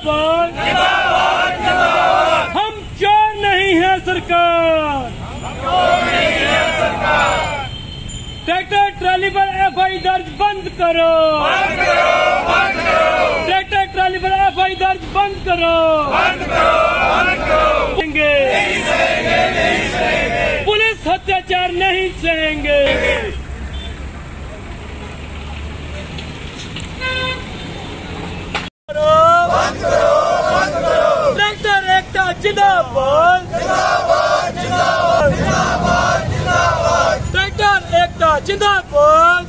जिंदाबाद हम चोर नहीं है सरकार। ट्रैक्टर ट्राली पर एफआई दर्ज बंद करो। ट्रैक्टर ट्राली पर एफआई दर्ज बंद करो। पुलिस अत्याचार नहीं सहेंगे। ट्रैक्टर एकता जिंदाबाद। ट्रैक्टर एकता जिंदाबाद।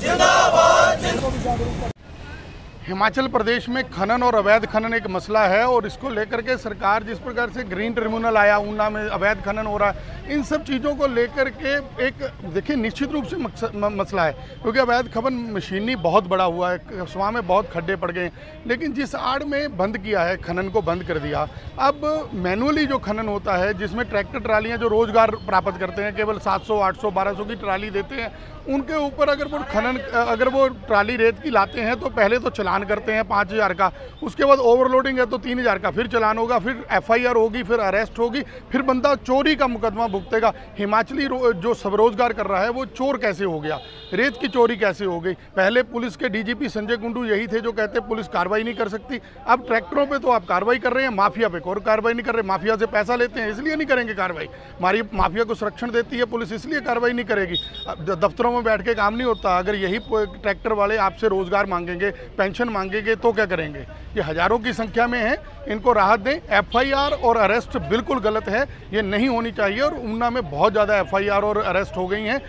हिमाचल प्रदेश में खनन और अवैध खनन एक मसला है और इसको लेकर के सरकार जिस प्रकार से ग्रीन ट्रिब्यूनल आया, ऊना में अवैध खनन हो रहा है, इन सब चीज़ों को लेकर के एक देखिए निश्चित रूप से मसला है, क्योंकि अवैध खनन मशीनी बहुत बड़ा हुआ है, कसवा में बहुत खड्डे पड़ गए। लेकिन जिस आड़ में बंद किया है, खनन को बंद कर दिया, अब मैनुअली जो खनन होता है जिसमें ट्रैक्टर ट्रालियाँ जो रोजगार प्राप्त करते हैं, केवल 700, 800, 1200 की ट्राली देते हैं, उनके ऊपर अगर वो ट्राली रेत की लाते हैं तो पहले तो चलान करते हैं 5000 का, उसके बाद ओवरलोडिंग है तो 3000 का, फिर चलान होगा, फिर एफआईआर होगी, फिर अरेस्ट होगी, फिर बंदा चोरी का मुकदमा भुगतेगा। हिमाचली जो स्वरोजगार कर रहा है वो चोर कैसे हो गया, रेत की चोरी कैसे हो गई? पहले पुलिस के डीजीपी संजय कुंडू यही थे जो कहते पुलिस कार्रवाई नहीं कर सकती। अब ट्रैक्टरों पे तो आप कार्रवाई कर रहे हैं, माफिया पे कोई कार्रवाई नहीं कर रहे। माफिया से पैसा लेते हैं इसलिए नहीं करेंगे कार्रवाई। हमारी माफिया को संरक्षण देती है पुलिस, इसलिए कार्रवाई नहीं करेगी। दफ्तरों में बैठ के काम नहीं होता। अगर यही ट्रैक्टर वाले आपसे रोजगार मांगेंगे, पेंशन मांगेंगे तो क्या करेंगे? ये हजारों की संख्या में है, इनको राहत दें। एफआईआर और अरेस्ट बिल्कुल गलत है, ये नहीं होनी चाहिए। और ऊना में बहुत ज़्यादा एफआईआर और अरेस्ट हो गई हैं,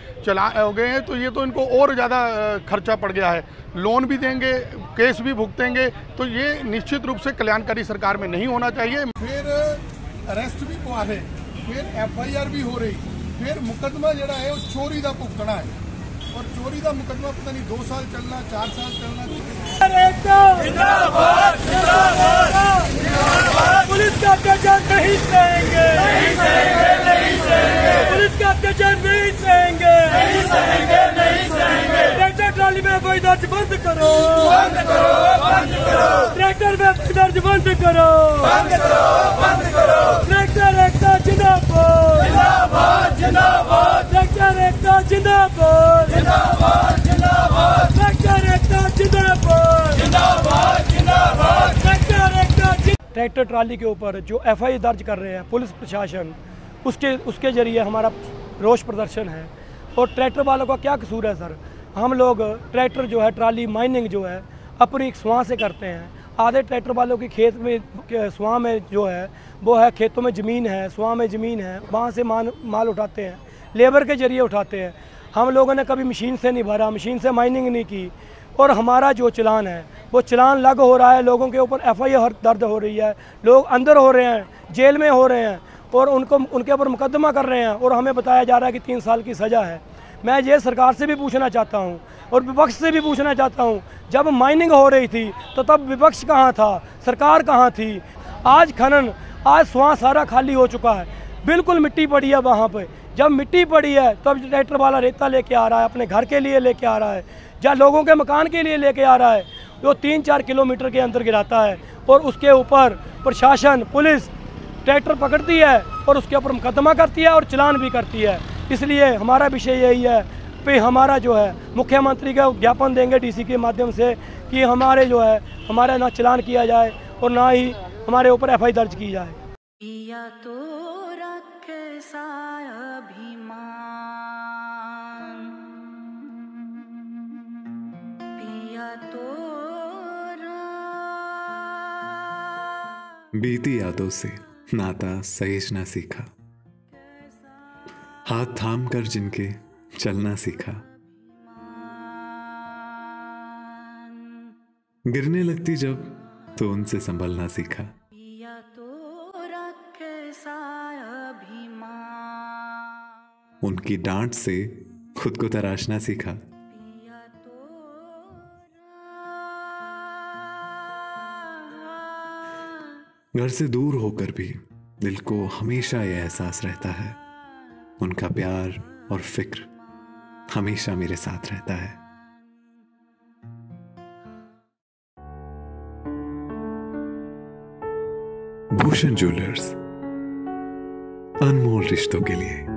हो गए हैं, तो ये तो इनको और ज़्यादा खर्चा पड़ गया है। लोन भी देंगे, केस भी भुगतेंगे, तो ये निश्चित रूप से कल्याणकारी सरकार में नहीं होना चाहिए। फिर अरेस्ट भी हुआ है, फिर एफआईआर भी हो रही, फिर मुकदमा जरा है वो चोरी का भुगतना है, और चोरी का मुकदमा पता नहीं 2 साल चलना, 4 साल चलना। पुलिस का अत्याचार नहीं सहेंगे। पुलिस का अत्याचार नहीं सहेंगे। ट्रैक्टर ट्राली में एफआई दर्ज बंद करो। ट्रैक्टर में एफआई दर्ज बंद करो। ट्रैक्टर एकता जिंदाबाद। ट्रैक्टर एकता जिंदाबाद। ट्रैक्टर एकता जिंदाबाद। ट्रैक्टर एकता। ट्रैक्टर ट्राली के ऊपर जो एफआई दर्ज कर रहे हैं पुलिस प्रशासन, उसके जरिए हमारा रोष प्रदर्शन है। और ट्रैक्टर वालों का क्या कसूर है सर? हम लोग ट्रैक्टर जो है ट्राली माइनिंग जो है अपनी स्वां से करते हैं। आधे ट्रैक्टर वालों की खेत में स्वां में जो है वो है, खेतों में ज़मीन है, स्वां में ज़मीन है, वहाँ से माल उठाते हैं, लेबर के जरिए उठाते हैं। हम लोगों ने कभी मशीन से नहीं भरा, मशीन से माइनिंग नहीं की, और हमारा जो चलान है वो चलान लग हो रहा है, लोगों के ऊपर एफआईआर दर्ज हो रही है, लोग अंदर हो रहे हैं, जेल में हो रहे हैं, और उनके ऊपर मुकदमा कर रहे हैं, और हमें बताया जा रहा है कि 3 साल की सज़ा है। मैं ये सरकार से भी पूछना चाहता हूँ और विपक्ष से भी पूछना चाहता हूँ, जब माइनिंग हो रही थी तो तब विपक्ष कहाँ था, सरकार कहाँ थी? आज खनन, आज स्वां सारा खाली हो चुका है, बिल्कुल मिट्टी पड़ी है वहाँ पे। जब मिट्टी पड़ी है तब ट्रैक्टर वाला रेता लेके आ रहा है, अपने घर के लिए लेके आ रहा है, या लोगों के मकान के लिए लेके आ रहा है, जो 3-4 किलोमीटर के अंदर गिराता है, और उसके ऊपर प्रशासन, पुलिस ट्रैक्टर पकड़ती है और उसके ऊपर मुकदमा करती है और चलान भी करती है। इसलिए हमारा विषय यही है कि हमारा जो है मुख्यमंत्री का ज्ञापन देंगे डीसी के माध्यम से कि हमारे जो है हमारा ना चलान किया जाए और ना ही हमारे ऊपर एफआई दर्ज की जाए। पिया तो रखे साभिमान, पिया तो बीती यादों से नाता सहेजना सीखा, हाथ थाम कर जिनके चलना सीखा, गिरने लगती जब तो उनसे संभलना सीखा। उनकी डांट से खुद को तराशना सीखा। घर से दूर होकर भी दिल को हमेशा यह एहसास रहता है, उनका प्यार और फिक्र हमेशा मेरे साथ रहता है। भूषण ज्वेलर्स, अनमोल रिश्तों के लिए।